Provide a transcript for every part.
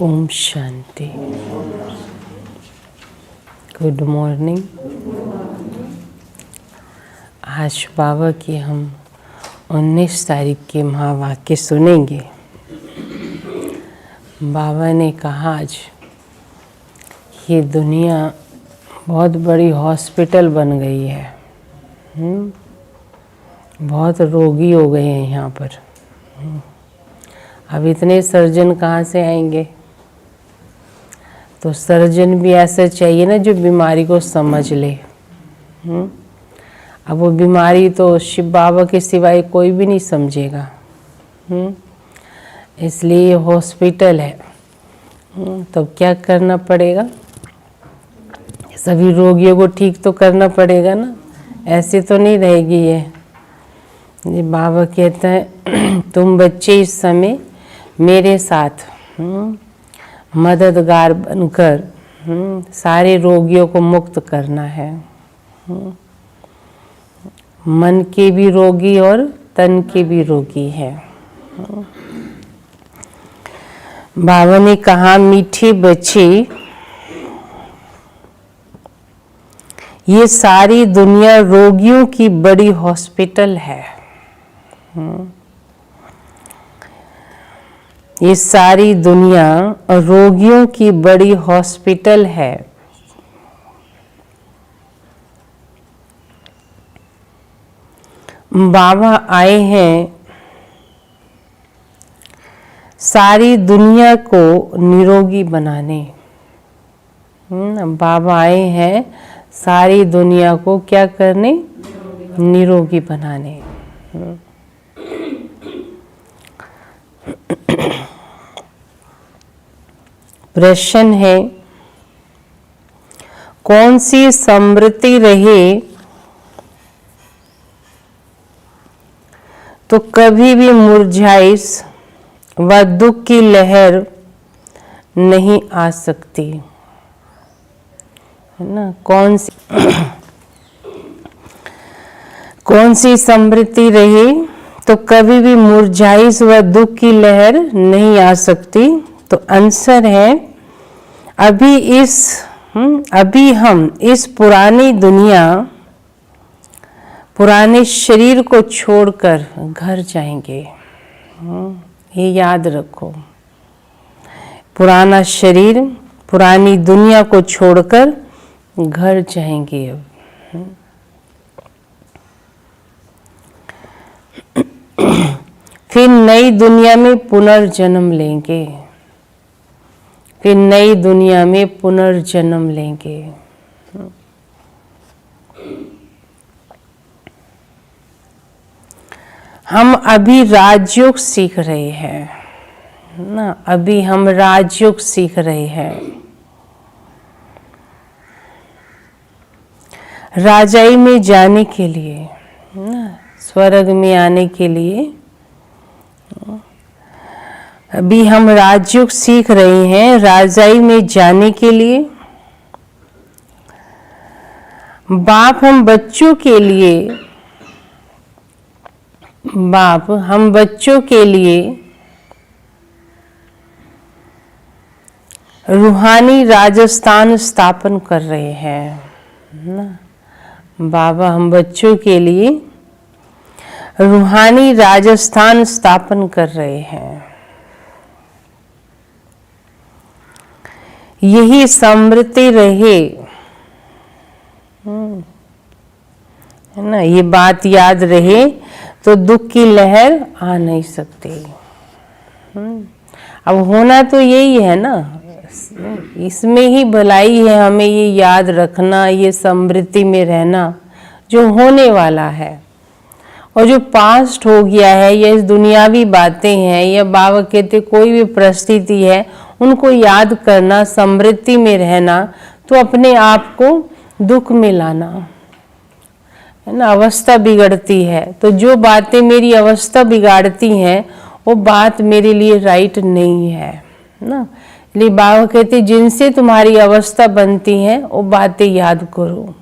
Om Shanti. Good morning. आज बाबा की हम 19 तारीख के महावाक्य सुनेंगे। बाबा ने कहा आज ये दुनिया बहुत बड़ी हॉस्पिटल बन गई है। बहुत रोगी हो गए हैं यहाँ पर। अब इतने सर्जन कहाँ से आएंगे? तो सर्जन भी ऐसा चाहिए ना जो बीमारी को समझ ले। अब वो बीमारी तो शिव बाबा के सिवाय कोई भी नहीं समझेगा। इसलिए ये हॉस्पिटल है। तो क्या करना पड़ेगा? सभी रोगियों को ठीक तो करना पड़ेगा ना, ऐसे तो नहीं रहेगी ये बाबा कहता है तुम बच्चे इस समय मेरे साथ मददगार बनकर सारे रोगियों को मुक्त करना है। मन के भी रोगी और तन के भी रोगी है। बाबा ने कहा मीठे बच्चे, ये सारी दुनिया रोगियों की बड़ी हॉस्पिटल है। ये सारी दुनिया रोगियों की बड़ी हॉस्पिटल है। बाबा आए हैं सारी दुनिया को निरोगी बनाने। बाबा आए हैं सारी दुनिया को क्या करने? निरोगी बनाने। प्रश्न है कौन सी स्मृति रहे तो कभी भी मुरझाइश व दुख की लहर नहीं आ सकती, है ना? कौन सी स्मृति रहे तो कभी भी मुरझाइश व दुख की लहर नहीं आ सकती? तो आंसर है अभी हम इस पुरानी दुनिया, पुराने शरीर को छोड़कर घर जाएंगे। ये याद रखो, पुराना शरीर, पुरानी दुनिया को छोड़कर घर जाएंगे। अब फिर नई दुनिया में पुनर्जन्म लेंगे। फिर नई दुनिया में पुनर्जन्म लेंगे। हम अभी राजयोग सीख रहे हैं ना, अभी हम राजयोग सीख रहे हैं। राजाई में जाने के लिए ना, स्वर्ग में आने के लिए अभी हम राजयोग सीख रहे हैं। राजाई में जाने के लिए बाप हम बच्चों के लिए रूहानी राजस्थान स्थापन कर रहे हैं ना। बाबा हम बच्चों के लिए रूहानी राजस्थान स्थापन कर रहे हैं। यही स्मृति रहे, है ना, ये बात याद रहे तो दुख की लहर आ नहीं सकती। अब होना तो यही है ना, इसमें ही भलाई है। हमें ये याद रखना, ये स्मृति में रहना जो होने वाला है, और जो पास्ट हो गया है या इस दुनियावी बातें हैं या बाबा कहते कोई भी परिस्थिति है उनको याद करना, स्मृति में रहना, तो अपने आप को दुख में लाना, है ना। अवस्था बिगड़ती है तो जो बातें मेरी अवस्था बिगाड़ती हैं वो बात मेरे लिए राइट नहीं है ना। इसलिए बाबा कहते जिनसे तुम्हारी अवस्था बनती है वो बातें याद करो।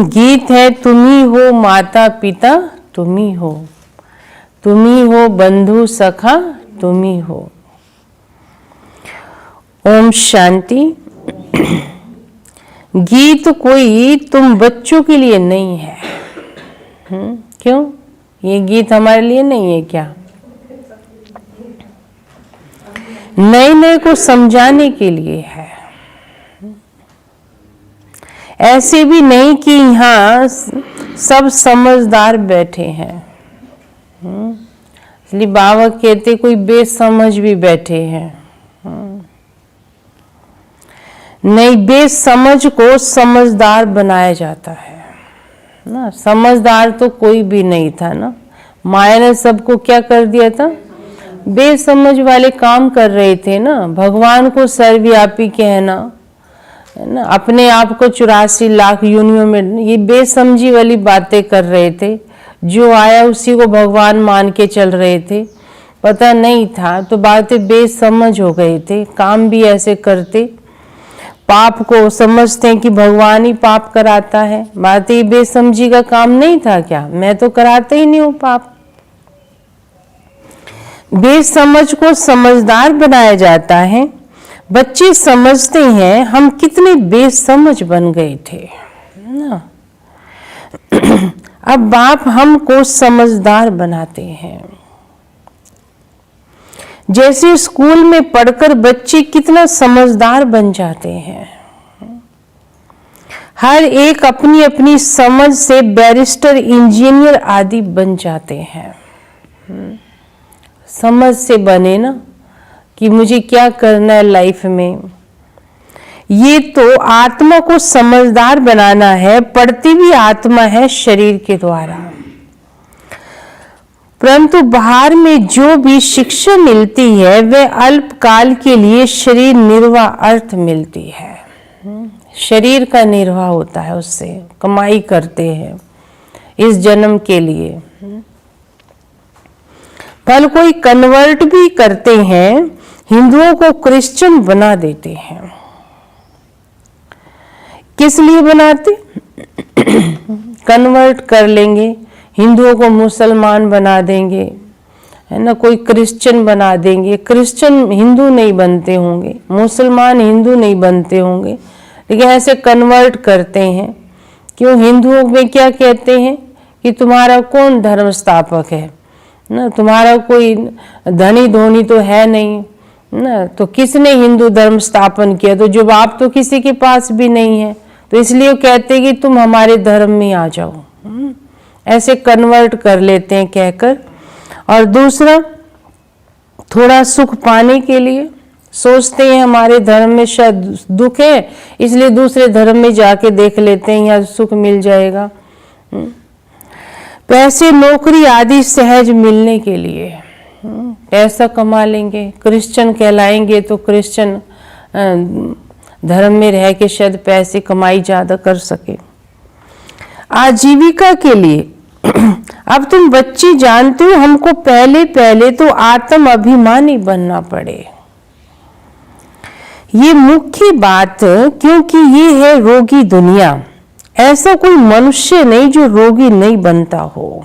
गीत है तुम ही हो माता पिता, तुम ही हो बंधु सखा तुम ही हो। ओम शांति। गीत कोई तुम बच्चों के लिए नहीं है। क्यों? ये गीत हमारे लिए नहीं है क्या? नए नए को समझाने के लिए है। ऐसे भी नहीं कि यहाँ सब समझदार बैठे हैं। इसलिए बाबा कहते कोई बेसमझ भी बैठे हैं। नहीं, बेसमझ को समझदार बनाया जाता है ना। समझदार तो कोई भी नहीं था ना। माया ने सबको क्या कर दिया था? बेसमझ वाले काम कर रहे थे ना। भगवान को सर्वव्यापी कहना है ना, अपने आप को 84 लाख योनियों में, ये बेसमझी वाली बातें कर रहे थे। जो आया उसी को भगवान मान के चल रहे थे। पता नहीं था तो बातें बेसमझ हो गए थे। काम भी ऐसे करते। पाप को समझते हैं कि भगवान ही पाप कराता है। बातें बेसमझी का काम नहीं था क्या? मैं तो कराता ही नहीं हूँ पाप। बेसमझ को समझदार बनाया जाता है। बच्चे समझते हैं हम कितने बेसमझ बन गए थे ना। अब बाप हमको समझदार बनाते हैं। जैसे स्कूल में पढ़कर बच्चे कितना समझदार बन जाते हैं। हर एक अपनी अपनी समझ से बैरिस्टर, इंजीनियर आदि बन जाते हैं। समझ से बने ना कि मुझे क्या करना है लाइफ में। ये तो आत्मा को समझदार बनाना है। पढ़ती भी आत्मा है शरीर के द्वारा, परंतु बाहर में जो भी शिक्षा मिलती है वह अल्पकाल के लिए शरीर निर्वाह अर्थ मिलती है। शरीर का निर्वाह होता है, उससे कमाई करते हैं इस जन्म के लिए। पर कोई कन्वर्ट भी करते हैं, हिंदुओं को क्रिश्चियन बना देते हैं। किस लिए बनाते? कन्वर्ट कर लेंगे, हिंदुओं को मुसलमान बना देंगे, है ना, कोई क्रिश्चियन बना देंगे। क्रिश्चियन हिंदू नहीं बनते होंगे, मुसलमान हिंदू नहीं बनते होंगे, लेकिन ऐसे कन्वर्ट करते हैं। क्यों? हिंदुओं में क्या कहते हैं कि तुम्हारा कौन धर्म स्थापक है ना, तुम्हारा कोई धनी धोनी तो है नहीं ना, तो किसने हिंदू धर्म स्थापन किया? तो जो बाप तो किसी के पास भी नहीं है, तो इसलिए वो कहते हैं कि तुम हमारे धर्म में आ जाओ। ऐसे कन्वर्ट कर लेते हैं कहकर। और दूसरा, थोड़ा सुख पाने के लिए सोचते हैं हमारे धर्म में शायद दुख है, इसलिए दूसरे धर्म में जाके देख लेते हैं, यहाँ सुख मिल जाएगा। पैसे, नौकरी आदि सहज मिलने के लिए पैसा कमा लेंगे। क्रिश्चियन कहलाएंगे तो क्रिश्चियन धर्म में रह के शायद पैसे कमाई ज़्यादा कर सके। आजीविका के लिए अब तुम बच्चे जानते हो हमको पहले पहले तो आत्म अभिमानी बनना पड़े। ये मुख्य बात, क्योंकि ये है रोगी दुनिया। ऐसा कोई मनुष्य नहीं जो रोगी नहीं बनता हो।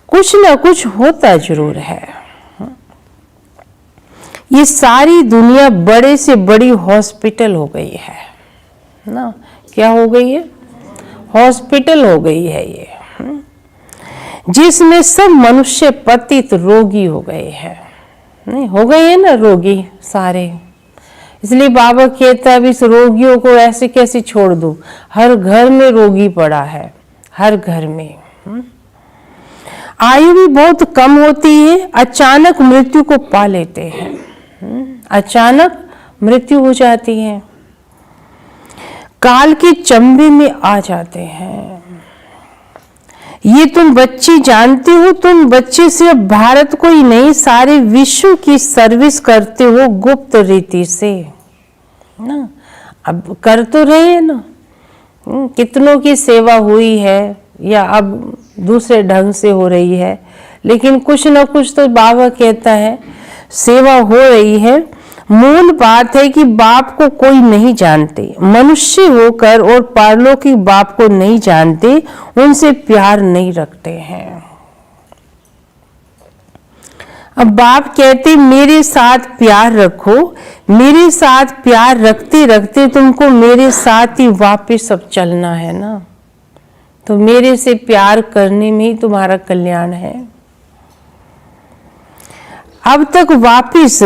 कुछ ना कुछ होता जरूर है। ये सारी दुनिया बड़े से बड़ी हॉस्पिटल हो गई है ना। क्या हो गई है? हॉस्पिटल हो गई है ये, जिसमें सब मनुष्य पतित रोगी हो गए हैं। नहीं हो गए हैं ना रोगी सारे। इसलिए बाबा कहता है अब इस रोगियों को ऐसे कैसे छोड़ दूं। हर घर में रोगी पड़ा है, हर घर में। आयु भी बहुत कम होती है, अचानक मृत्यु को पा लेते हैं। अचानक मृत्यु हो जाती है, काल के चंबे में आ जाते हैं। ये तुम बच्चे जानते हो, तुम बच्चे सिर्फ भारत को ही नहीं सारे विश्व की सर्विस करते हो गुप्त रीति से ना। अब कर तो रहे हैं ना, कितनों की सेवा हुई है या अब दूसरे ढंग से हो रही है, लेकिन कुछ ना कुछ तो बाबा कहता है सेवा हो रही है। मूल बात है कि बाप को कोई नहीं जानते, मनुष्य होकर और पारलौकिक बाप को नहीं जानते, उनसे प्यार नहीं रखते हैं। अब बाप कहते मेरे साथ प्यार रखो, मेरे साथ प्यार रखते रखते तुमको मेरे साथ ही वापस अब चलना है ना, तो मेरे से प्यार करने में ही तुम्हारा कल्याण है। अब तक वापस,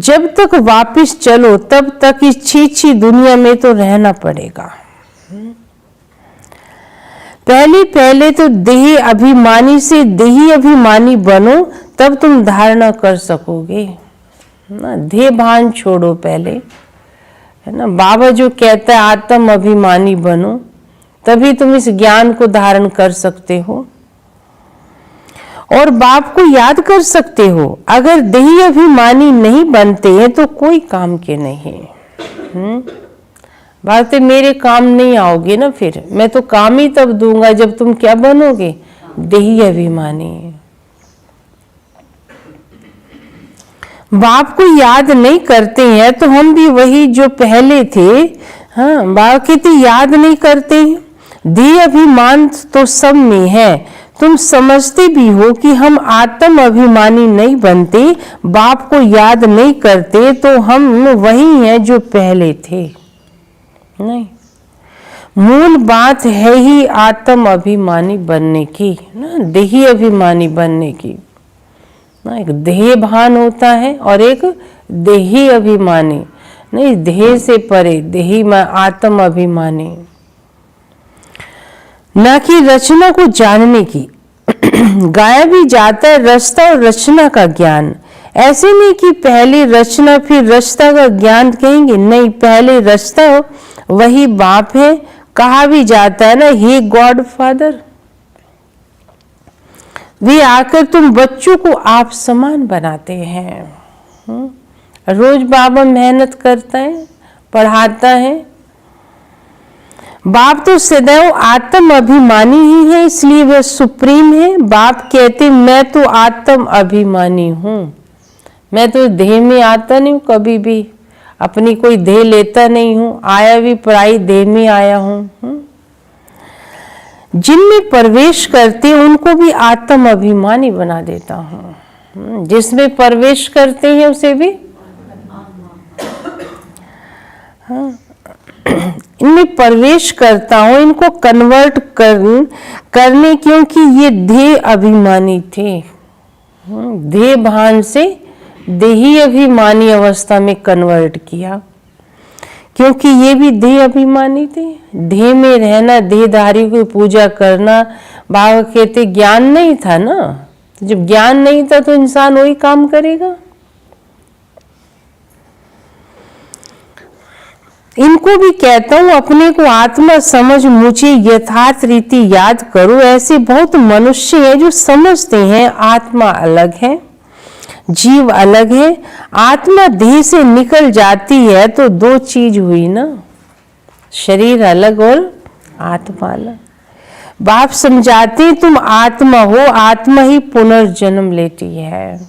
जब तक वापस चलो तब तक इस छीछी दुनिया में तो रहना पड़ेगा। पहले पहले तो देह अभिमानी से देही अभिमानी बनो, तब तुम धारणा कर सकोगे ना। देह भान छोड़ो पहले, है ना। बाबा जो कहता है आत्म अभिमानी बनो, तभी तुम इस ज्ञान को धारण कर सकते हो और बाप को याद कर सकते हो। अगर देही अभिमानी नहीं बनते हैं तो कोई काम के नहीं। बात है मेरे काम नहीं आओगे ना, फिर मैं तो काम ही तब दूंगा जब तुम क्या बनोगे, देही अभिमानी। बाप को याद नहीं करते हैं तो हम भी वही जो पहले थे। हाँ, बाप कहते याद नहीं करते। देह अभिमान तो सब में है, तुम समझते भी हो कि हम आत्म अभिमानी नहीं बनते, बाप को याद नहीं करते तो हम वही हैं जो पहले थे। नहीं, मूल बात है ही आत्म अभिमानी बनने की ना, देही अभिमानी बनने की ना। एक देह भान होता है और एक देही अभिमानी। नहीं, देह से परे देही में आत्म अभिमानी, ना कि रचना को जानने की। गाया भी जाता है रास्ता और रचना का ज्ञान। ऐसे नहीं कि पहले रचना फिर रास्ता का ज्ञान कहेंगे, नहीं, पहले रास्ता वही बाप है। कहा भी जाता है ना, हे गॉड फादर, वे आकर तुम बच्चों को आप समान बनाते हैं। रोज बाबा मेहनत करता है, पढ़ाता है। बाप तो सदैव आत्म अभिमानी ही है, इसलिए वह सुप्रीम है। बाप कहते मैं तो आत्म अभिमानी हूँ, मैं तो देह में आता नहीं हूँ, कभी भी अपनी कोई देह लेता नहीं हूँ, आया भी पराई देह में आया हूँ। जिनमें प्रवेश करते उनको भी आत्म अभिमानी बना देता हूँ। जिसमें प्रवेश करते हैं उसे भी, हाँ, इनमें प्रवेश करता हूँ, इनको कन्वर्ट करने, क्योंकि ये देह अभिमानी थे। देह भान से देही अभिमानी अवस्था में कन्वर्ट किया, क्योंकि ये भी देह अभिमानी थे। देह में रहना, देहधारी की पूजा करना, बाबा कहते ज्ञान नहीं था ना। जब ज्ञान नहीं था तो इंसान वही काम करेगा। इनको भी कहता हूँ अपने को आत्मा समझ, मुझे यथार्थ रीति याद करो। ऐसे बहुत मनुष्य हैं जो समझते हैं आत्मा अलग है, जीव अलग है। आत्मा देह से निकल जाती है तो दो चीज हुई ना, शरीर अलग और आत्मा अलग। बाप समझाते तुम आत्मा हो, आत्मा ही पुनर्जन्म लेती है।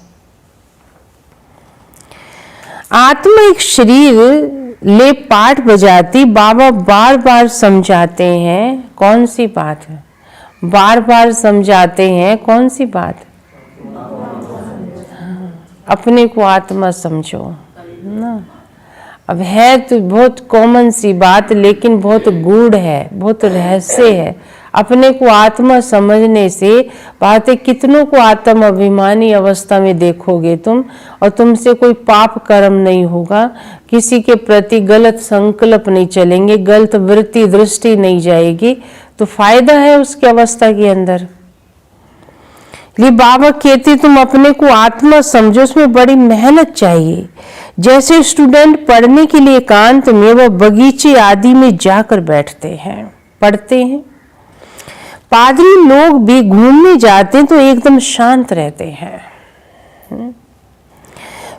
आत्मा एक शरीर ले पाठ बजाती। बाबा बार बार समझाते हैं, कौन सी बात है, बार बार समझाते हैं, कौन सी बात, अपने को आत्मा समझो ना। अब है तो बहुत कॉमन सी बात, लेकिन बहुत गूढ़ है, बहुत रहस्य है। अपने को आत्मा समझने से बातें कितनों को आत्म अभिमानी अवस्था में देखोगे तुम, और तुमसे कोई पाप कर्म नहीं होगा, किसी के प्रति गलत संकल्प नहीं चलेंगे, गलत वृत्ति दृष्टि नहीं जाएगी, तो फायदा है उसकी अवस्था के अंदर। ये बाबा कहते तुम अपने को आत्मा समझो, उसमें बड़ी मेहनत चाहिए। जैसे स्टूडेंट पढ़ने के लिए एकांत में वह बगीचे आदि में जाकर बैठते हैं, पढ़ते हैं। पादरी लोग भी घूमने जाते हैं तो एकदम शांत रहते हैं।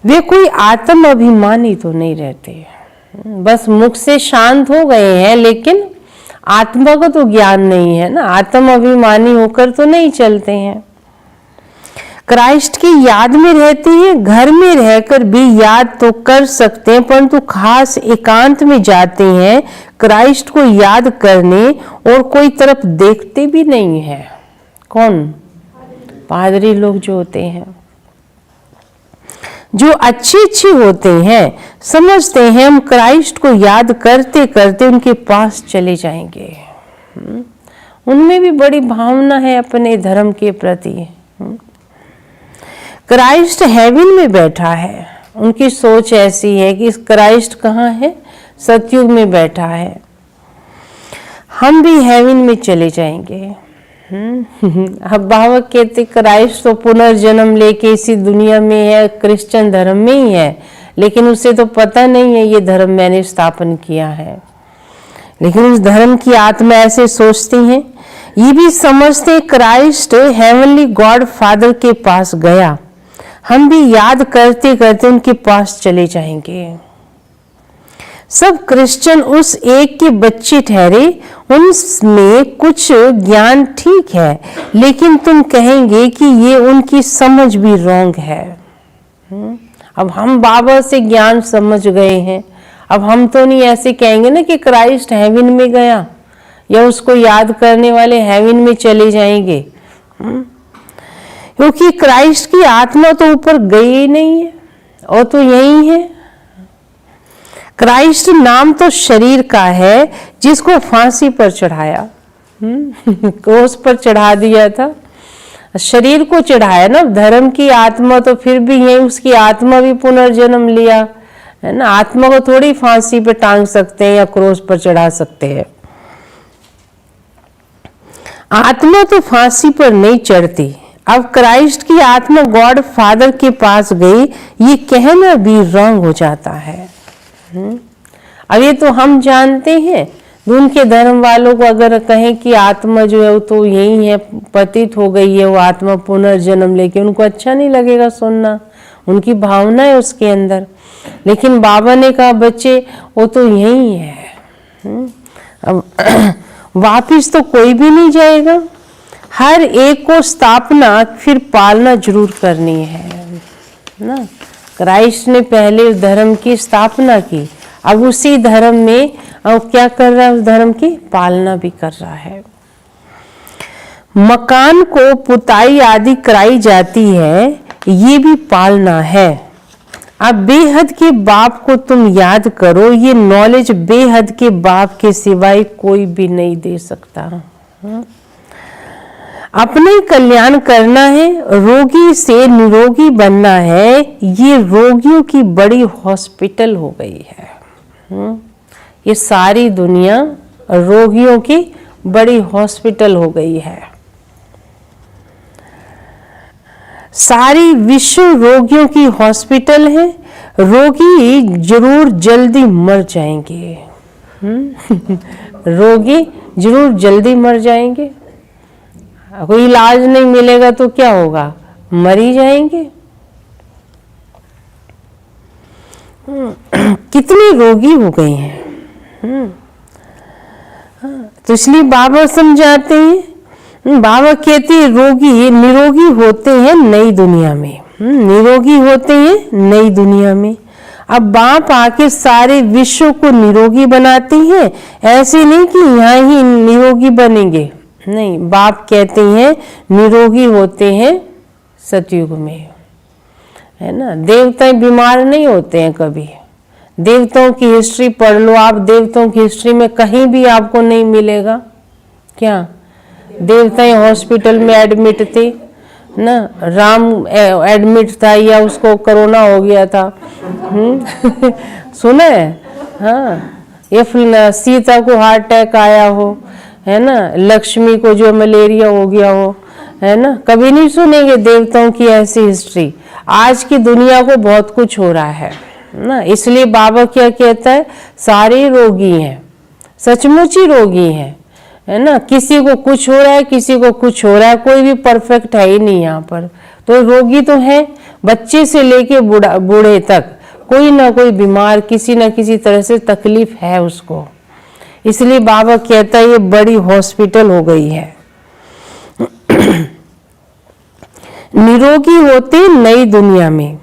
वे कोई आत्म अभिमानी तो नहीं रहते, बस मुख से शांत हो गए हैं, लेकिन आत्मा को तो ज्ञान नहीं है ना। आत्म अभिमानी होकर तो नहीं चलते हैं। क्राइस्ट की याद में रहते हैं, घर में रहकर भी याद तो कर सकते हैं, परंतु खास एकांत में जाते हैं क्राइस्ट को याद करने, और कोई तरफ देखते भी नहीं है। कौन? पादरी लोग जो होते हैं, जो अच्छे होते हैं, समझते हैं हम क्राइस्ट को याद करते करते उनके पास चले जाएंगे। उनमें भी बड़ी भावना है अपने धर्म के प्रति। क्राइस्ट हेवन में बैठा है, उनकी सोच ऐसी है कि क्राइस्ट कहाँ है? सतयुग में बैठा है, हम भी हेवन में चले जाएंगे। अब भावक कहते क्राइस्ट तो पुनर्जन्म लेके इसी दुनिया में है, क्रिश्चियन धर्म में ही है, लेकिन उसे तो पता नहीं है ये धर्म मैंने स्थापन किया है। लेकिन उस धर्म की आत्मा ऐसे सोचती हैं, ये भी समझते क्राइस्ट हेवनली गॉड फादर के पास गया, हम भी याद करते करते उनके पास चले जाएंगे। सब क्रिश्चियन उस एक के बच्चे ठहरे, उनमें कुछ ज्ञान ठीक है, लेकिन तुम कहेंगे कि ये उनकी समझ भी रॉन्ग है। अब हम बाबा से ज्ञान समझ गए हैं, अब हम तो नहीं ऐसे कहेंगे ना कि क्राइस्ट हेवन में गया या उसको याद करने वाले हेवन में चले जाएंगे, क्योंकि क्राइस्ट की आत्मा तो ऊपर गई ही नहीं है, और तो यही है। क्राइस्ट नाम तो शरीर का है जिसको फांसी पर चढ़ाया, क्रोस पर चढ़ा दिया था, शरीर को चढ़ाया ना। धर्म की आत्मा तो फिर भी यही, उसकी आत्मा भी पुनर्जन्म लिया है ना। आत्मा को थोड़ी फांसी पे टांग सकते हैं या क्रोस पर चढ़ा सकते हैं। आत्मा तो फांसी पर नहीं चढ़ती। अब क्राइस्ट की आत्मा गॉड फादर के पास गई, ये कहना भी रॉन्ग हो जाता है। अब ये तो हम जानते हैं, उनके धर्म वालों को अगर कहें कि आत्मा जो है वो तो यही है, पतित हो गई है वो आत्मा पुनर्जन्म लेके, उनको अच्छा नहीं लगेगा सुनना, उनकी भावना है उसके अंदर। लेकिन बाबा ने कहा बच्चे वो तो यही है। अब वापिस तो कोई भी नहीं जाएगा, हर एक को स्थापना फिर पालना जरूर करनी है ना। क्राइस्ट ने पहले धर्म की स्थापना की, अब उसी धर्म में अब क्या कर रहा है? उस धर्म की पालना भी कर रहा है। मकान को पुताई आदि कराई जाती है, ये भी पालना है। अब बेहद के बाप को तुम याद करो, ये नॉलेज बेहद के बाप के सिवाय कोई भी नहीं दे सकता। अपने कल्याण करना है, रोगी से निरोगी बनना है, ये रोगियों की बड़ी हॉस्पिटल हो गई है। ये सारी दुनिया रोगियों की बड़ी हॉस्पिटल हो गई है। सारी विश्व रोगियों की हॉस्पिटल है। रोगी जरूर जल्दी मर जाएंगे। रोगी जरूर जल्दी मर जाएंगे। कोई इलाज नहीं मिलेगा तो क्या होगा? मर ही जाएंगे। कितने रोगी हो गए हैं। तो इसलिए बाबा समझाते हैं, बाबा कहते हैं रोगी निरोगी होते हैं नई दुनिया में, निरोगी होते हैं नई दुनिया में। अब बाप आके सारे विश्व को निरोगी बनाते हैं, ऐसे नहीं कि यहाँ ही निरोगी बनेंगे, नहीं। बाप कहते हैं निरोगी होते हैं सतयुग में, है ना। देवता बीमार नहीं होते हैं कभी। देवताओं की हिस्ट्री पढ़ लो आप, देवताओं की हिस्ट्री में कहीं भी आपको नहीं मिलेगा क्या देवता हॉस्पिटल में एडमिट थे ना। राम एडमिट था या उसको कोरोना हो गया था, सुना है? हाँ, या सीता को हार्ट अटैक आया हो, है ना। लक्ष्मी को जो मलेरिया हो गया हो, है ना। कभी नहीं सुनेंगे देवताओं की ऐसी हिस्ट्री। आज की दुनिया को बहुत कुछ हो रहा है ना। इसलिए बाबा क्या कहता है, सारे रोगी हैं, सचमुच ही रोगी हैं, है ना। किसी को कुछ हो रहा है, किसी को कुछ हो रहा है, कोई भी परफेक्ट है ही नहीं यहाँ पर। तो रोगी तो है, बच्चे से लेके बूढ़े तक कोई ना कोई बीमार, किसी ना किसी तरह से तकलीफ है उसको। इसलिए बाबा कहता है ये बड़ी हॉस्पिटल हो गई है। निरोगी होते नई दुनिया में,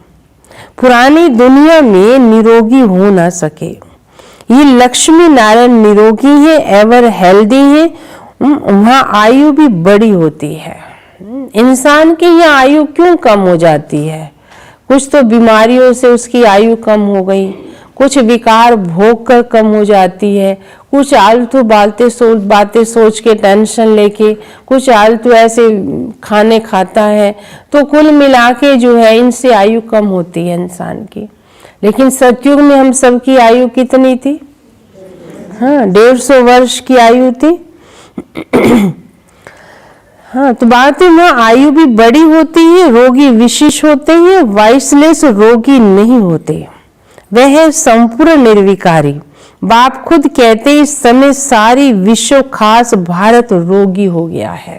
पुरानी दुनिया में निरोगी हो ना सके। ये लक्ष्मी नारायण निरोगी है, एवर हेल्दी है, वहाँ आयु भी बड़ी होती है। इंसान की यहाँ आयु क्यों कम हो जाती है? कुछ तो बीमारियों से उसकी आयु कम हो गई, कुछ विकार भोग कर कम हो जाती है, कुछ आलतू बातें सोच के टेंशन लेके कुछ आलतू ऐसे खाने खाता है। तो कुल मिला के जो है इनसे आयु कम होती है इंसान की। लेकिन सतयुग में हम सबकी आयु कितनी थी? हाँ, 150 वर्ष की आयु थी। हाँ, तो बात है वहाँ आयु भी बड़ी होती है, रोगी विशेष होते हैं, वाइसलेस रोगी नहीं होते, वह है संपूर्ण निर्विकारी। बाप खुद कहते इस समय सारी विश्व खास भारत रोगी हो गया है।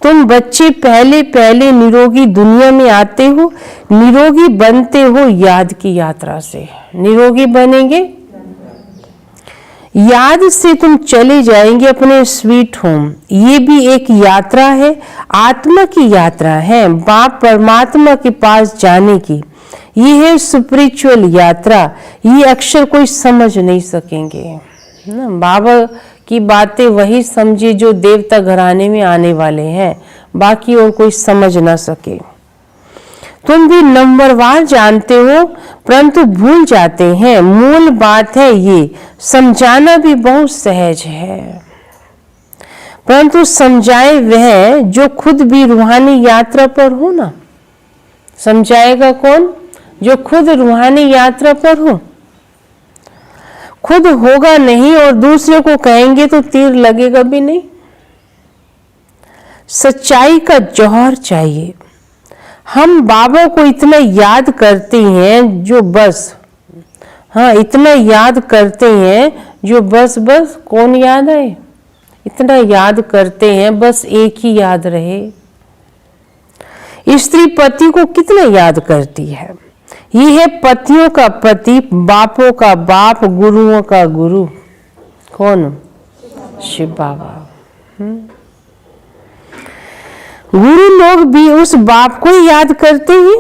तुम बच्चे पहले पहले निरोगी दुनिया में आते हो, निरोगी बनते हो याद की यात्रा से। निरोगी बनेंगे, याद से तुम चले जाएंगे अपने स्वीट होम। ये भी एक यात्रा है, आत्मा की यात्रा है, बाप परमात्मा के पास जाने की। ये है स्पिरिचुअल यात्रा। ये अक्षर कोई समझ नहीं सकेंगे ना। बाबा की बातें वही समझे जो देवता घराने में आने वाले हैं, बाकी और कोई समझ ना सके। तुम भी नंबरवार जानते हो परंतु भूल जाते हैं। मूल बात है ये, समझाना भी बहुत सहज है, परंतु समझाए वह जो खुद भी रूहानी यात्रा पर हो ना। समझाएगा कौन? जो खुद रूहानी यात्रा पर हो। खुद होगा नहीं और दूसरे को कहेंगे तो तीर लगेगा भी नहीं। सच्चाई का जौहर चाहिए। हम बाबा को इतना याद करते हैं जो बस, हाँ इतना याद करते हैं जो बस कौन याद आए, इतना याद करते हैं बस एक ही याद रहे। स्त्री पति को कितना याद करती है। ये है पतियों का पति, बापों का बाप, गुरुओं का गुरु। कौन? शिव बाबा। गुरु लोग भी उस बाप को ही याद करते हैं।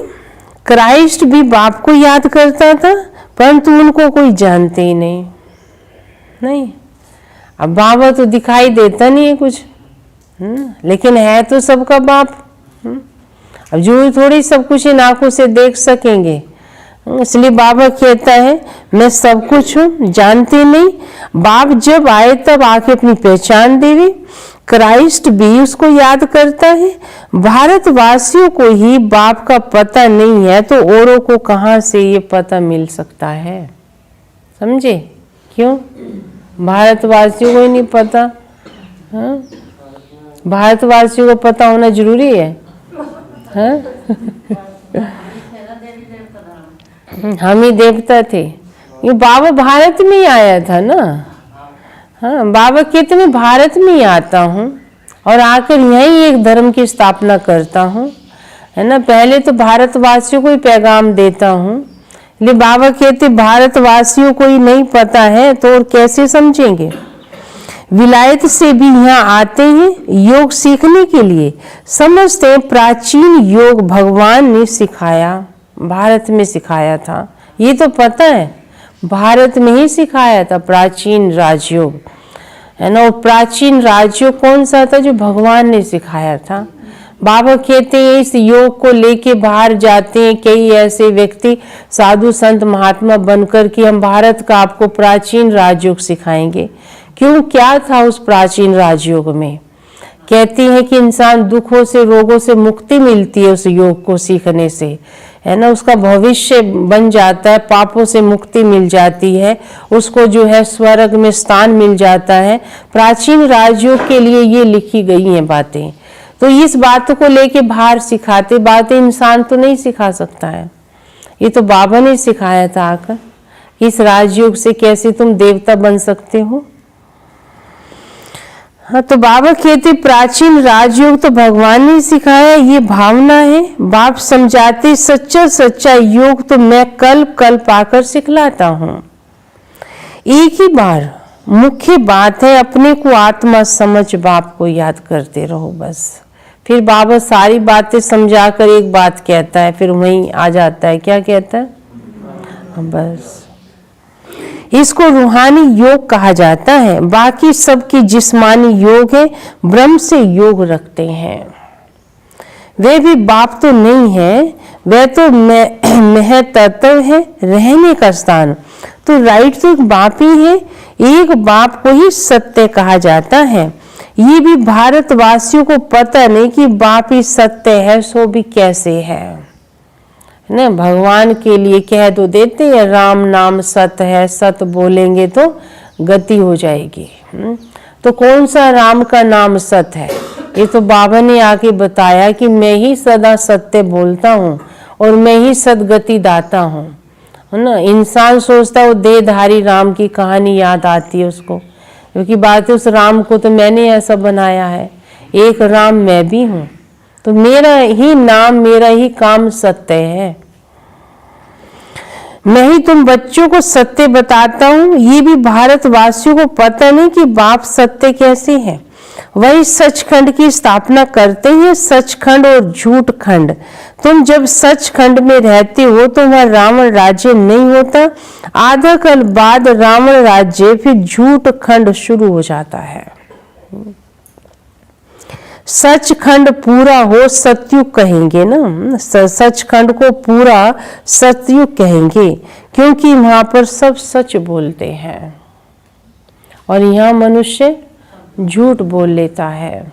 क्राइस्ट भी बाप को याद करता था, परंतु उनको कोई जानते ही नहीं। अब बाबा तो दिखाई देता नहीं है कुछ, लेकिन है तो सबका बाप। अब जो थोड़ी सब कुछ इन आंखों से देख सकेंगे, इसलिए बाबा कहता है मैं सब कुछ हूँ, जानते नहीं। बाप जब आए तब आके अपनी पहचान देवे। क्राइस्ट भी उसको याद करता है। भारतवासियों को ही बाप का पता नहीं है तो औरों को कहाँ से ये पता मिल सकता है? समझे? क्यों? भारतवासियों को ही नहीं पता। हाँ? भारतवासियों को पता होना जरूरी है। हाँ? हम ही देवता थे। ये बाबा भारत में ही आया था ना। हाँ, बाबा कहते मैं भारत में ही आता हूँ और आकर यहीं एक धर्म की स्थापना करता हूँ, है ना। पहले तो भारतवासियों को ही पैगाम देता हूँ। इसलिए बाबा कहते भारतवासियों को ही नहीं पता है तो और कैसे समझेंगे। विलायत से भी यहाँ आते हैं योग सीखने के लिए। समझते हैं प्राचीन योग भगवान ने सिखाया, भारत में सिखाया था। ये तो पता है भारत में ही सिखाया था प्राचीन राजयोग, है ना। और प्राचीन राजयोग कौन सा था? जो भगवान ने सिखाया था। बाबा कहते हैं इस योग को लेके बाहर जाते हैं कई ऐसे व्यक्ति, साधु संत महात्मा बनकर कि हम भारत का आपको प्राचीन राजयोग सिखाएंगे। क्यों? क्या था उस प्राचीन राजयोग में? कहती है कि इंसान दुखों से, रोगों से मुक्ति मिलती है उस योग को सीखने से, है ना। उसका भविष्य बन जाता है, पापों से मुक्ति मिल जाती है, उसको जो है स्वर्ग में स्थान मिल जाता है। प्राचीन राजयोग के लिए ये लिखी गई हैं बातें। तो इस बात को लेके बाहर सिखाते, बातें इंसान तो नहीं सिखा सकता है। ये तो बाबा ने सिखाया था आकर, इस राजयोग से कैसे तुम देवता बन सकते हो। हाँ, तो बाबा कहते प्राचीन राजयोग तो भगवान ने सिखाया, ये भावना है। बाप समझाते सच्चा योग तो मैं कल पाकर सिखलाता हूँ। एक ही बार मुख्य बात है अपने को आत्मा समझ बाप को याद करते रहो बस। फिर बाबा सारी बातें समझाकर एक बात कहता है, फिर वहीं आ जाता है। क्या कहता है? बस इसको रूहानी योग कहा जाता है। बाकी सबकी जिस्मानी योग है, ब्रह्म से योग रखते हैं। वे भी बाप तो नहीं है, वह तो महतत्व है, रहने का स्थान। तो राइट तो एक बाप ही है, एक बाप को ही सत्य कहा जाता है। ये भी भारतवासियों को पता नहीं कि बाप ही सत्य है, सो भी कैसे है ना। भगवान के लिए कह तो देते हैं राम नाम सत्य है, सत्य बोलेंगे तो गति हो जाएगी। तो कौन सा राम का नाम सत्य है? ये तो बाबा ने आके बताया कि मैं ही सदा सत्य बोलता हूँ और मैं ही सदगति दाता हूँ, है ना। इंसान सोचता है वो देहधारी राम की कहानी याद आती है उसको, क्योंकि बात है उस राम को तो मैंने ऐसा बनाया है, एक राम मैं भी हूँ, तो मेरा ही नाम मेरा ही काम सत्य है। मैं ही तुम बच्चों को सत्य बताता हूँ। ये भी भारतवासियों को पता नहीं कि बाप सत्य कैसे है। वही सचखंड की स्थापना करते हैं, सचखंड और झूठ खंड। तुम जब सचखंड में रहते हो तो वह रावण राज्य नहीं होता, आधा कल बाद रावण राज्य, फिर झूठ खंड शुरू हो जाता है। सचखंड पूरा हो सतयुग कहेंगे ना, सचखंड को पूरा सतयुग कहेंगे, क्योंकि वहां पर सब सच बोलते हैं और यहाँ मनुष्य झूठ बोल लेता है।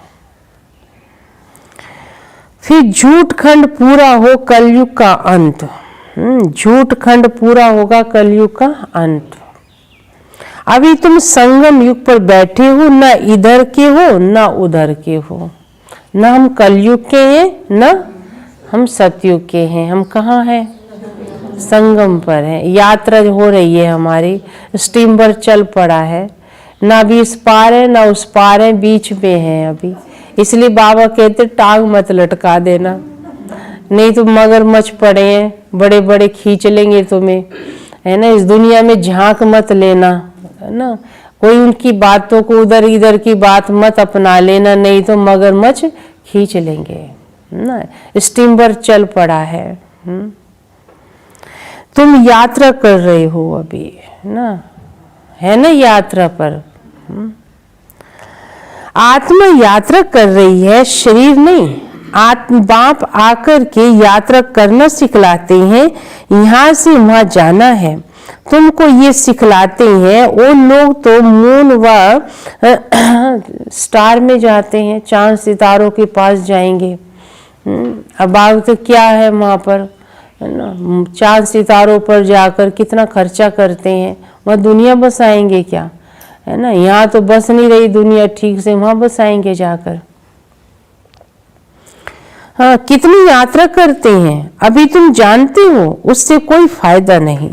फिर झूठ खंड पूरा हो कलयुग का अंत। झूठ खंड पूरा होगा कलयुग का अंत। अभी तुम संगम युग पर बैठे हो, ना इधर के हो ना उधर के हो, ना हम कलयुग के हैं ना हम सतयुग के हैं। हम कहाँ हैं? संगम पर है। यात्रा हो रही है हमारी, स्टीमर चल पड़ा है, ना अभी इस पार है ना उस पार है, बीच में है अभी। इसलिए बाबा कहते टांग मत लटका देना, नहीं तो मगरमच्छ पड़े हैं, बड़े बड़े खींच लेंगे तुम्हें, है ना। इस दुनिया में झांक मत लेना, है ना। कोई उनकी बातों को उधर इधर की बात मत अपना लेना, नहीं तो मगरमच्छ खींच लेंगे ना। स्टीमर चल पड़ा है। तुम यात्रा कर रहे हो अभी, ना, है ना, यात्रा पर। आत्मा यात्रा कर रही है, शरीर नहीं। आत्म बाप आकर के यात्रा करना सिखलाते हैं, यहाँ से वहां जाना है। तुमको ये सिखलाते हैं। वो लोग तो मून व स्टार में जाते हैं, चांद सितारों के पास जाएंगे। अब आग तो क्या है वहाँ पर, है ना। चांद सितारों पर जाकर कितना खर्चा करते हैं, वहाँ दुनिया बसाएंगे क्या, है ना। यहाँ तो बस नहीं रही दुनिया ठीक से, वहाँ बसाएंगे जाकर। हाँ, कितनी यात्रा करते हैं अभी तुम जानते हो, उससे कोई फायदा नहीं।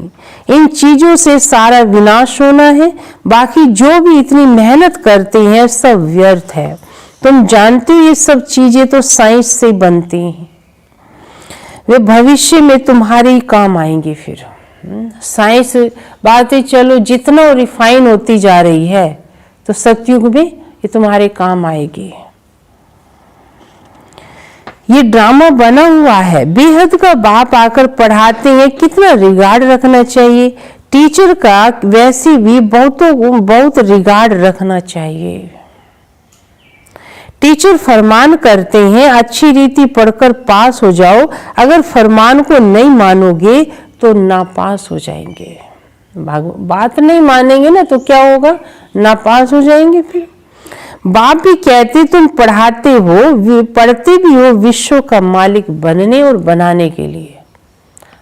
इन चीजों से सारा विनाश होना है, बाकी जो भी इतनी मेहनत करते हैं सब व्यर्थ है। तुम जानते हो ये सब चीजें तो साइंस से बनती हैं, वे भविष्य में तुम्हारे ही काम आएंगे। फिर साइंस बातें चलो जितना रिफाइन होती जा रही है तो सतयुग में ये तुम्हारे काम आएगी। ये ड्रामा बना हुआ है, बेहद का बाप आकर पढ़ाते हैं, कितना रिगार्ड रखना चाहिए। टीचर का वैसे भी बहुत रिगार्ड रखना चाहिए। टीचर फरमान करते हैं अच्छी रीति पढ़कर पास हो जाओ, अगर फरमान को नहीं मानोगे तो नापास हो जाएंगे। बात नहीं मानेंगे ना तो क्या होगा, नापास हो जाएंगे। फिर बाप भी कहते तुम पढ़ाते हो, पढ़ते भी हो विश्व का मालिक बनने और बनाने के लिए।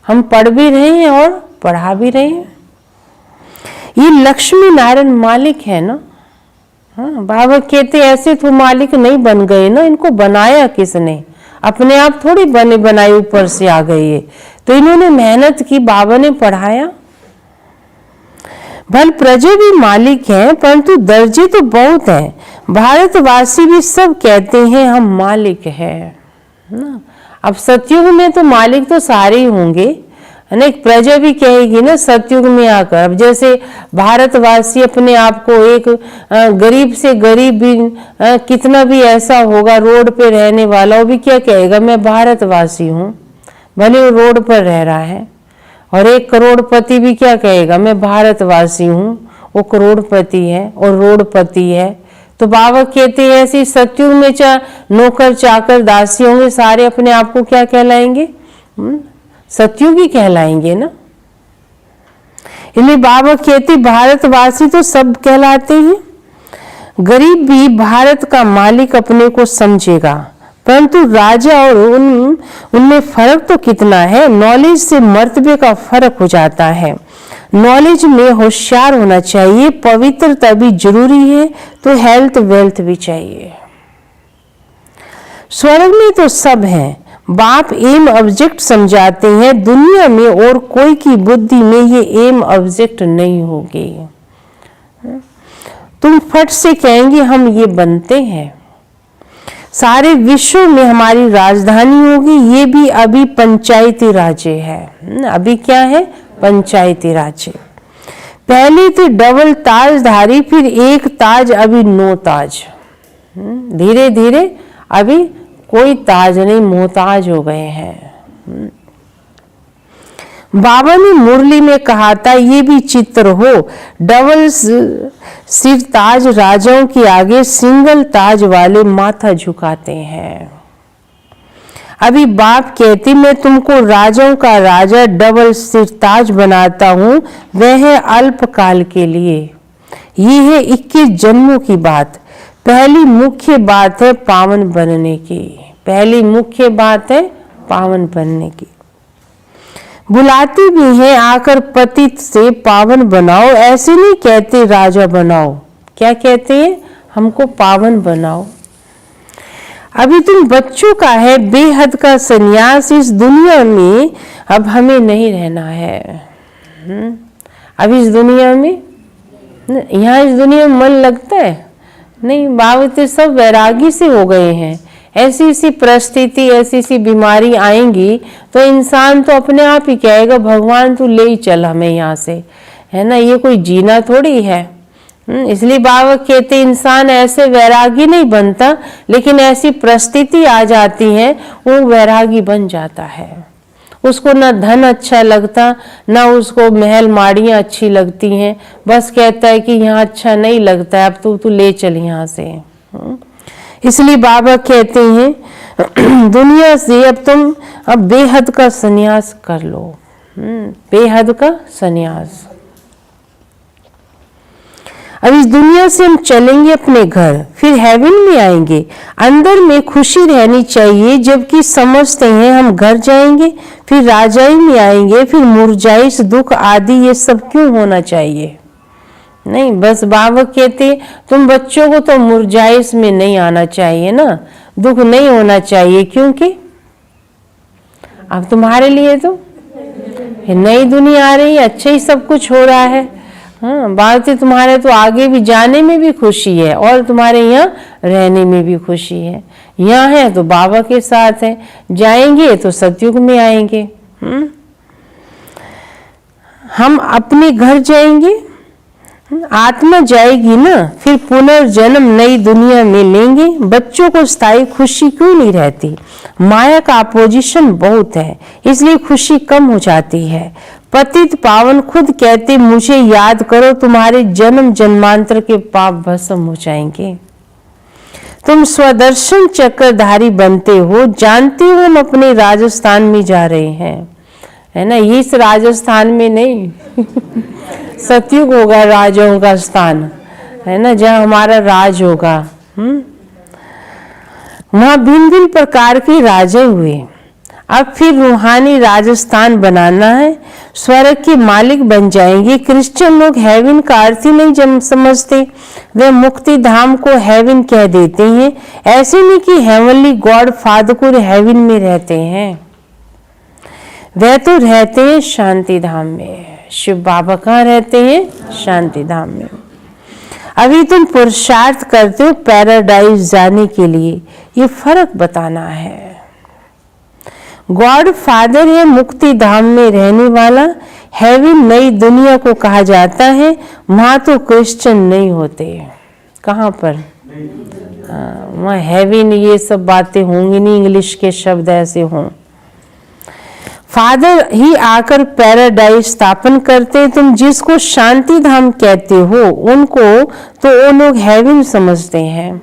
हम पढ़ भी रहे हैं और पढ़ा भी रहे हैं। ये लक्ष्मी नारायण मालिक है ना। हाँ, बाबा कहते ऐसे तो मालिक नहीं बन गए ना, इनको बनाया किसने, अपने आप थोड़ी बने बनाए ऊपर से आ गए ये, तो इन्होंने मेहनत की, बाबा ने पढ़ाया। भल प्रजा भी मालिक हैं, परंतु दर्जे तो बहुत हैं। भारतवासी भी सब कहते हैं हम मालिक हैं ना। अब सतयुग में तो मालिक तो सारे ही होंगे, है ना। एक प्रजा भी कहेगी ना सतयुग में आकर। अब जैसे भारतवासी अपने आप को एक गरीब से गरीब भी कितना भी ऐसा होगा रोड पे रहने वाला, वो भी क्या कहेगा, मैं भारतवासी हूँ, भले वो रोड पर रह रहा है। और एक करोड़पति भी क्या कहेगा, मैं भारतवासी हूँ, वो करोड़पति है और रोडपति है। तो बाबा कहते हैं ऐसी सतयुग में नौकर चाकर दासी होंगे, सारे अपने आप को क्या कहलाएंगे? सतयुग ही कहलाएंगे ना। इसलिए बाबा कहते भारतवासी तो सब कहलाते हैं। गरीब भी भारत का मालिक अपने को समझेगा, परंतु राजा और उनमें फर्क तो कितना है। नॉलेज से मर्तबे का फर्क हो जाता है। नॉलेज में होशियार होना चाहिए, पवित्रता भी जरूरी है, तो हेल्थ वेल्थ भी चाहिए। स्वर्ग में तो सब है, बाप एम ऑब्जेक्ट समझाते हैं, दुनिया में और कोई की बुद्धि में ये एम ऑब्जेक्ट नहीं होगी। तुम फट से कहेंगे हम ये बनते हैं, सारे विश्व में हमारी राजधानी होगी। ये भी अभी पंचायती राज्य है। अभी क्या है? पंचायती राज्य। पहले तो डबल ताजधारी, फिर एक ताज, अभी 9 ताज। धीरे धीरे अभी कोई ताज नहीं, मोहताज हो गए हैं। बाबा ने मुरली में कहा था ये भी चित्र हो, डबल सिर ताज राजाओं के आगे सिंगल ताज वाले माथा झुकाते हैं। अभी बाप कहते मैं तुमको राजाओं का राजा डबल सिर ताज बनाता हूं, वह है अल्पकाल के लिए। ये है 21 जन्मों की बात। पहली मुख्य बात है पावन बनने की। पहली मुख्य बात है पावन बनने की। बुलाती भी है आकर पतित से पावन बनाओ, ऐसे नहीं कहते राजा बनाओ। क्या कहते हैं? हमको पावन बनाओ। अभी तुम बच्चों का है बेहद का संन्यास, इस दुनिया में अब हमें नहीं रहना है। अब इस दुनिया में, यहाँ इस दुनिया में मन लगता है नहीं। बाबा तो सब वैरागी से हो गए हैं। ऐसी ऐसी परिस्थिति, ऐसी ऐसी बीमारी आएंगी तो इंसान तो अपने आप ही कहेगा भगवान तू ले ही चल हमें यहाँ से, है ना। ये कोई जीना थोड़ी है। इसलिए बाबा कहते इंसान ऐसे वैरागी नहीं बनता, लेकिन ऐसी परिस्थिति आ जाती है वो वैरागी बन जाता है। उसको ना धन अच्छा लगता, ना उसको महल माड़ियाँ अच्छी लगती हैं। बस कहता है कि यहाँ अच्छा नहीं लगता है, अब तू ले चल यहाँ से। इसलिए बाबा कहते हैं दुनिया से अब तुम बेहद का संन्यास कर लो। बेहद का संन्यास। अब इस दुनिया से हम चलेंगे अपने घर, फिर हेवन में आएंगे। अंदर में खुशी रहनी चाहिए, जबकि समझते हैं हम घर जाएंगे, फिर राजाई में आएंगे, फिर मुरझाइश दुख आदि ये सब क्यों होना चाहिए? नहीं, बस बाबा कहते तुम बच्चों को तो मुरझाइश में नहीं आना चाहिए ना, दुख नहीं होना चाहिए, क्योंकि अब तुम्हारे लिए तो नई दुनिया आ रही है, अच्छा ही सब कुछ हो रहा है। हाँ, बात है तुम्हारे तो आगे भी जाने में भी खुशी है और तुम्हारे यहाँ रहने में भी खुशी है। यहाँ है तो बाबा के साथ है, जाएंगे तो सतयुग में आएंगे। हम अपने घर जाएंगे, आत्मा जाएगी ना, फिर पुनर्जन्म नई दुनिया में लेंगे। बच्चों को स्थायी खुशी क्यों नहीं रहती? माया का अपोजिशन बहुत है, इसलिए खुशी कम हो जाती है। पतित पावन खुद कहते मुझे याद करो, तुम्हारे जन्म जन्मांतर के पाप भस्म हो जाएंगे। तुम स्वदर्शन चक्रधारी बनते हो, जानते हो हम अपने राजस्थान में जा रहे हैं, है ना। ये इस राजस्थान में नहीं सतयुग होगा राजाओं का स्थान, है ना, जहाँ हमारा राज होगा। वहाँ भिन्न भिन्न प्रकार के राजे हुए। अब फिर रूहानी राजस्थान बनाना है, स्वर्ग के मालिक बन जाएंगे। क्रिश्चियन लोग हेवन का अर्थ ही नहीं समझते, वे मुक्ति धाम को हेवन कह देते हैं। ऐसे नहीं कि हेवनली गॉड फादर को हेवन में रहते हैं, वे तो रहते हैं शांति धाम में। शिव बाबा कहाँ रहते हैं? शांति धाम में। अभी तुम पुरुषार्थ करते हो पैराडाइज जाने के लिए, ये फर्क बताना है। गॉड फादर है मुक्ति धाम में रहने वाला, हेवन नई दुनिया को कहा जाता है। वहां तो क्रिश्चियन नहीं होते। कहाँ पर? वहाँ हेवन ये सब बातें होंगी नहीं, इंग्लिश के शब्द ऐसे हों। फादर ही आकर पैराडाइज स्थापन करते हैं। तुम जिसको शांति धाम कहते हो उनको तो वो लोग हेवन समझते हैं,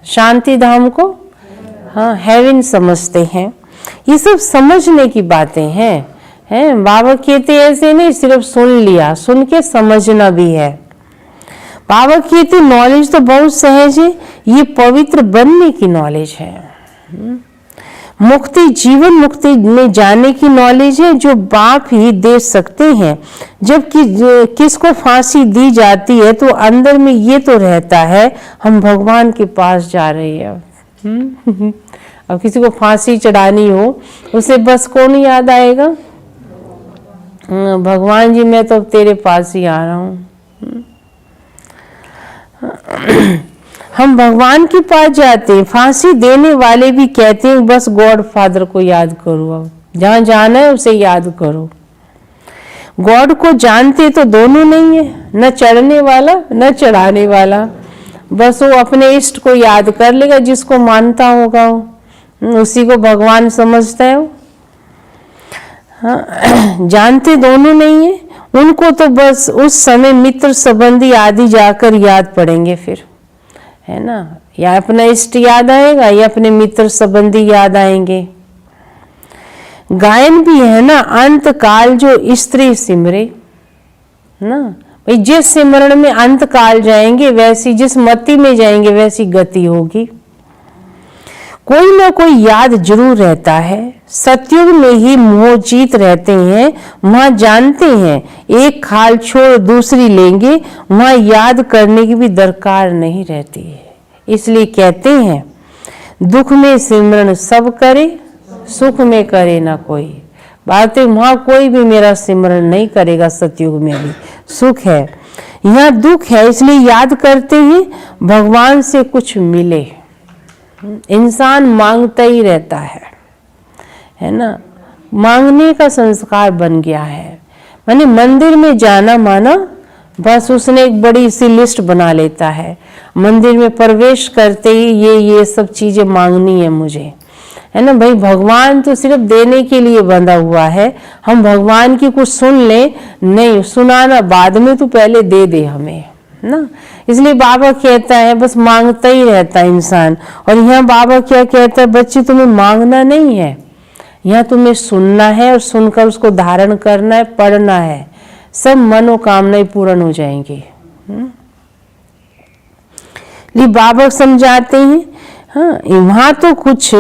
शांति धाम को हाँ हेवन समझते हैं। ये सब समझने की बातें हैं। बाबा कहते ऐसे नहीं सिर्फ सुन लिया, सुन के समझना भी है। बाबा कहते नॉलेज तो बहुत सहज है, ये पवित्र बनने की नॉलेज है। मुक्ति जीवन मुक्ति में जाने की नॉलेज है जो बाप ही दे सकते हैं। जब किसको फांसी दी जाती है तो अंदर में ये तो रहता है हम भगवान के पास जा रहे हैं। अब किसी को फांसी चढ़ानी हो उसे बस कौन याद आएगा? भगवान जी मैं तो तेरे पास ही आ रहा हूँ। हम भगवान के पास जाते हैं। फांसी देने वाले भी कहते हैं बस गॉड फादर को याद करो, अब जहाँ जाना है उसे याद करो। गॉड को जानते तो दोनों नहीं है, न चढ़ने वाला न चढ़ाने वाला। बस वो अपने इष्ट को याद कर लेगा, जिसको मानता होगा वो उसी को भगवान समझता है वो। हाँ, जानते दोनों नहीं है। उनको तो बस उस समय मित्र संबंधी आदि जाकर याद पड़ेंगे फिर, है ना, या अपना इष्ट याद आएगा या अपने मित्र संबंधी याद आएंगे। गायन भी है ना, अंत काल जो स्त्री सिमरे ना, भाई जिस सिमरण में अंत काल जाएंगे वैसी, जिस मति में जाएंगे वैसी गति होगी। कोई ना कोई याद जरूर रहता है। सतयुग में ही मोह जीत रहते हैं, वहां जानते हैं एक खाल छोड़ दूसरी लेंगे, वहां याद करने की भी दरकार नहीं रहती है। इसलिए कहते हैं दुख में सिमरन सब करे, सुख में करे ना कोई। बात है वहां कोई भी मेरा सिमरन नहीं करेगा, सतयुग में भी सुख है, यहाँ दुख है, इसलिए याद करते हैं भगवान से कुछ मिले। इंसान मांगता ही रहता है ना, मांगने का संस्कार बन गया है। माने मंदिर में जाना माना बस उसने एक बड़ी सी लिस्ट बना लेता है, मंदिर में प्रवेश करते ही ये सब चीजें मांगनी है मुझे, है ना। भाई भगवान तो सिर्फ देने के लिए बंधा हुआ है, हम भगवान की कुछ सुन ले, नहीं सुनाना बाद में, तो पहले दे दे हमें ना। इसलिए बाबा कहता है बस मांगता ही रहता है इंसान। और यहाँ बाबा क्या कहता है, बच्चे तुम्हें मांगना नहीं है, यहाँ तुम्हें सुनना है और सुनकर उसको धारण करना है, पढ़ना है, सब मनोकामनाएं पूर्ण हो जाएंगी। ये बाबा समझाते हैं। हाँ, वहां तो कुछ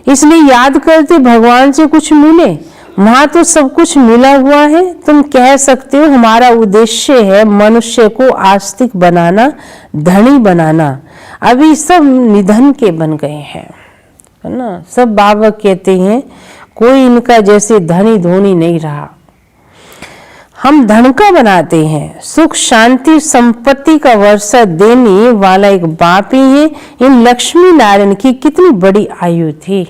इसलिए याद करते भगवान से कुछ मिले, वहां तो सब कुछ मिला हुआ है। तुम कह सकते हो हमारा उद्देश्य है मनुष्य को आस्तिक बनाना, धनी बनाना। अभी सब निधन के बन गए हैं, है ना। सब बाबा कहते हैं कोई इनका जैसे धनी धोनी नहीं रहा। हम धन का बनाते हैं, सुख शांति संपत्ति का वर्षा देने वाला एक बाप ही है। इन लक्ष्मी नारायण की कितनी बड़ी आयु थी,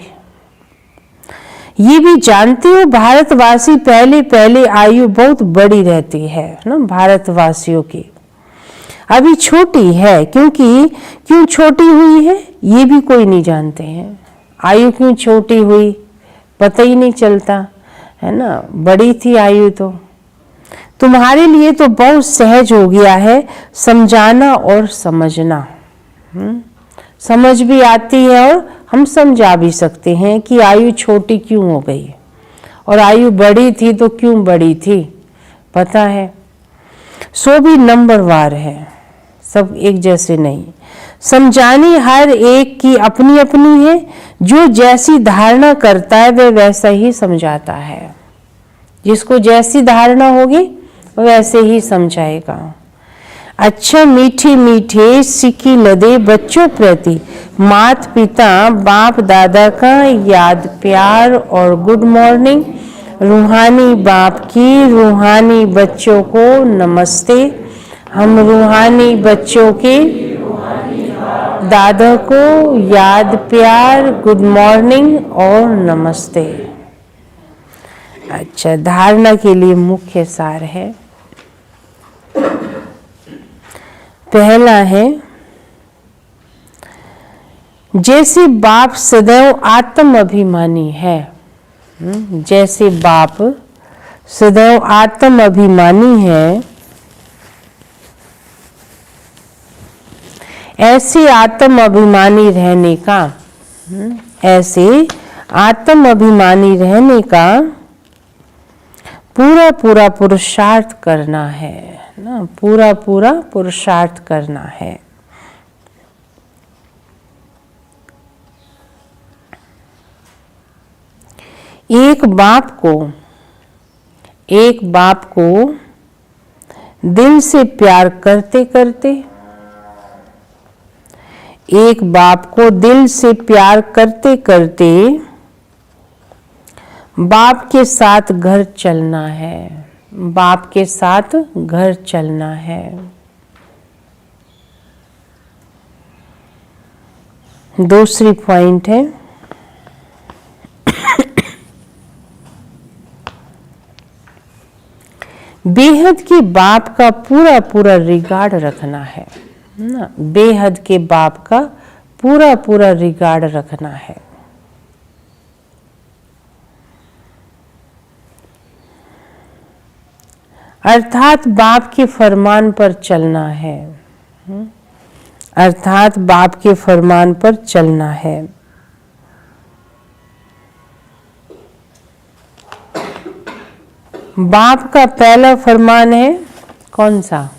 ये भी जानते हो। भारतवासी पहले आयु बहुत बड़ी रहती है ना, भारतवासियों की अभी छोटी है। क्यों छोटी हुई है ये भी कोई नहीं जानते हैं। आयु क्यों छोटी हुई पता ही नहीं चलता, है ना। बड़ी थी आयु तो तुम्हारे लिए तो बहुत सहज हो गया है समझाना और समझना। समझ भी आती है और हम समझा भी सकते हैं कि आयु छोटी क्यों हो गई, और आयु बड़ी थी तो क्यों बड़ी थी पता है। सो भी नंबरवार है, सब एक जैसे नहीं। समझानी हर एक की अपनी अपनी है, जो जैसी धारणा करता है वह वैसा ही समझाता है। जिसको जैसी धारणा होगी वैसे ही समझाएगा। अच्छा मीठे मीठे सिक्की लदे बच्चों प्रति माता पिता बाप दादा का याद प्यार और गुड मॉर्निंग। रूहानी बाप की रूहानी बच्चों को नमस्ते। हम रूहानी बच्चों के दादा को याद प्यार गुड मॉर्निंग और नमस्ते। अच्छा, धारणा के लिए मुख्य सार है। पहला है जैसे बाप सदैव आत्म अभिमानी है, जैसे बाप सदैव आत्म अभिमानी है, ऐसे आत्म अभिमानी रहने का, ऐसे आत्म अभिमानी रहने का पूरा पूरा पुरुषार्थ करना है ना, पूरा पूरा पुरुषार्थ करना है। एक बाप को दिल से प्यार करते करते, एक बाप को दिल से प्यार करते करते बाप के साथ घर चलना है, बाप के साथ घर चलना है। दूसरी पॉइंट है बेहद के बाप का पूरा पूरा रिगार्ड रखना है ना, बेहद के बाप का पूरा पूरा रिगार्ड रखना है। अर्थात बाप के फरमान पर चलना है, अर्थात बाप के फरमान पर चलना है। बाप का पहला फरमान है कौन सा?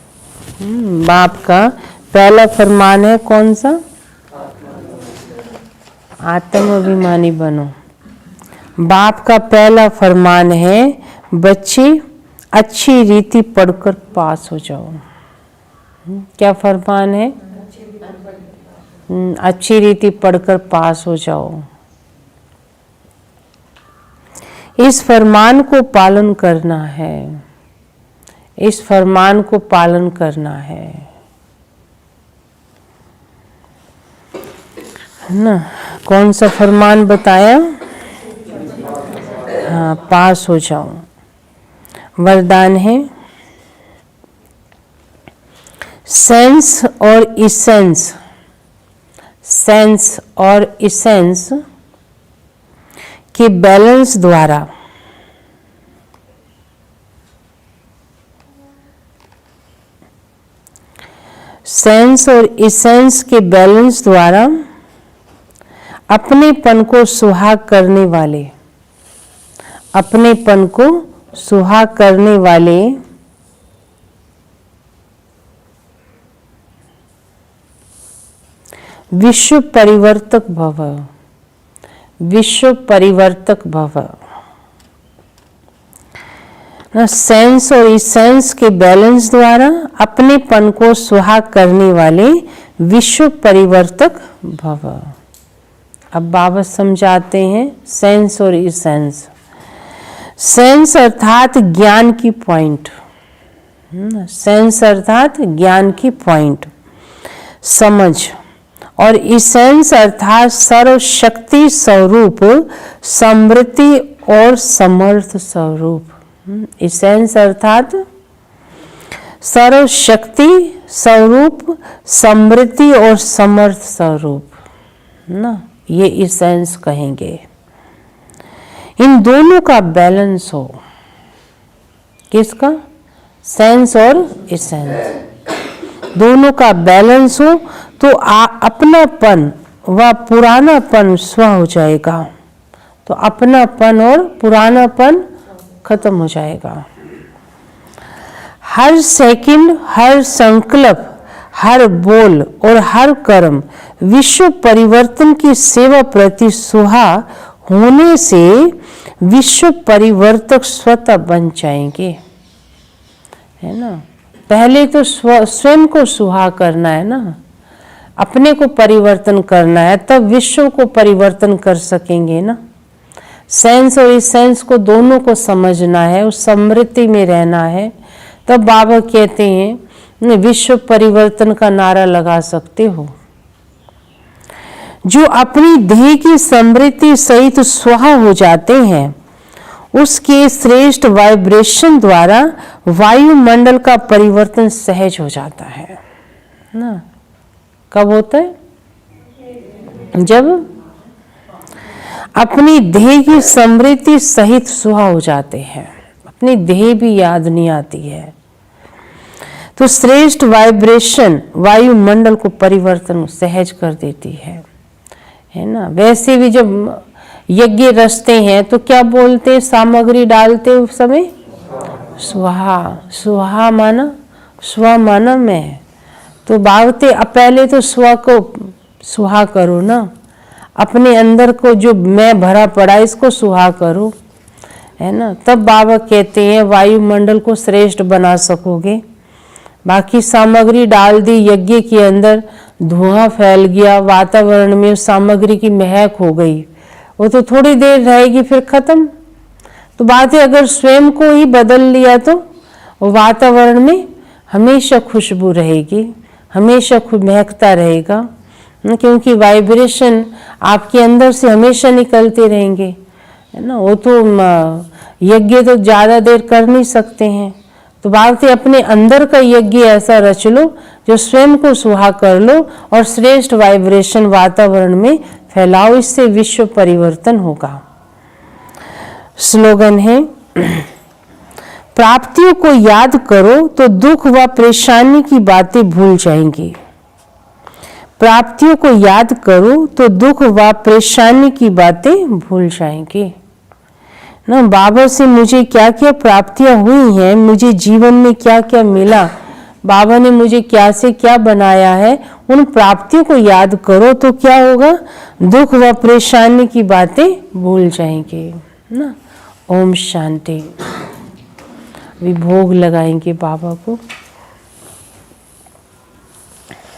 बाप का पहला फरमान है कौन सा? आत्म अभिमानी बनो। बाप का पहला फरमान है बच्चे अच्छी रीति पढ़कर पास हो जाओ। क्या फरमान है? अच्छी रीति पढ़कर पास हो जाओ। इस फरमान को पालन करना है, इस फरमान को पालन करना है ना। कौन सा फरमान बताया? हाँ, पास हो जाओ। वरदान है सेंस और इसेंस, सेंस और इसेंस के बैलेंस द्वारा सेंस और इसेंस के बैलेंस द्वारा अपनेपन को सुहाग करने वाले, अपनेपन को सुहाग करने वाले विश्व परिवर्तक भव, विश्व परिवर्तक भव। सेंस और इसेंस के बैलेंस द्वारा अपनेपन को सुहाग करने वाले विश्व परिवर्तक भव। अब बाबा समझाते हैं सेंस और इसेंस। सेंस अर्थात ज्ञान की पॉइंट, सेंस अर्थात ज्ञान की पॉइंट, समझ, और इसेंस अर्थात सर्वशक्ति स्वरूप, समृद्धि और समर्थ स्वरूप। इसेंस अर्थात सर्वशक्ति स्वरूप, समृद्धि और समर्थ स्वरूप ना, ये इसेंस कहेंगे। इन दोनों का बैलेंस हो। किसका? सेंस और इसेंस, दोनों का बैलेंस हो तो अपनापन व पुरानापन स्व हो जाएगा। तो अपनापन और पुरानापन खत्म हो जाएगा। हर सेकंड, हर संकल्प, हर बोल और हर कर्म विश्व परिवर्तन की सेवा प्रति सुहा होने से विश्व परिवर्तक स्वतः बन जाएंगे, है ना। पहले तो स्वयं को सुहा करना है ना, अपने को परिवर्तन करना है, तब विश्व को परिवर्तन कर सकेंगे ना। सेंस और इसेंस को दोनों को समझना है, उस समृद्धि में रहना है। तब बाबा कहते हैं विश्व परिवर्तन का नारा लगा सकते हो। जो अपनी देह की समृद्धि सहित स्वाहा हो जाते हैं, उसके श्रेष्ठ वाइब्रेशन द्वारा वायुमंडल का परिवर्तन सहज हो जाता है ना। कब होता है? जब अपनी देह की स्मृति सहित सुहा हो जाते हैं, अपनी देह भी याद नहीं आती है। तो श्रेष्ठ वाइब्रेशन वायुमंडल को परिवर्तन सहज कर देती है ना। वैसे भी जब यज्ञ रचते हैं तो क्या बोलते हैं, सामग्री डालते उस समय स्वाहा, स्वाहा माना स्व माना मैं। तो बावते पहले तो स्व को सुहा करो ना, अपने अंदर को जो मैं भरा पड़ा इसको सुहा करो, है ना। तब बाबा कहते हैं वायुमंडल को श्रेष्ठ बना सकोगे। बाकी सामग्री डाल दी यज्ञ के अंदर, धुआं फैल गया वातावरण में, उस सामग्री की महक हो गई, वो तो थोड़ी देर रहेगी फिर खत्म। तो बात है अगर स्वयं को ही बदल लिया तो वो वातावरण में हमेशा खुशबू रहेगी, हमेशा महकता रहेगा, क्योंकि वाइब्रेशन आपके अंदर से हमेशा निकलते रहेंगे, है ना। वो तो यज्ञ तो ज़्यादा देर कर नहीं सकते हैं। तो बात है अपने अंदर का यज्ञ ऐसा रच लो जो स्वयं को सुहा कर लो और श्रेष्ठ वाइब्रेशन वातावरण में फैलाओ, इससे विश्व परिवर्तन होगा। स्लोगन है, प्राप्तियों को याद करो तो दुख व परेशानी की बातें भूल जाएंगी। प्राप्तियों को याद करो तो दुख व परेशानी की बातें भूल जाएंगे ना। बाबा से मुझे क्या क्या प्राप्तियां हुई हैं, मुझे जीवन में क्या क्या मिला, बाबा ने मुझे क्या से क्या बनाया है, उन प्राप्तियों को याद करो तो क्या होगा, दुख व परेशानी की बातें भूल जाएंगे ना। ओम शांति। अभी भोग लगाएंगे बाबा को।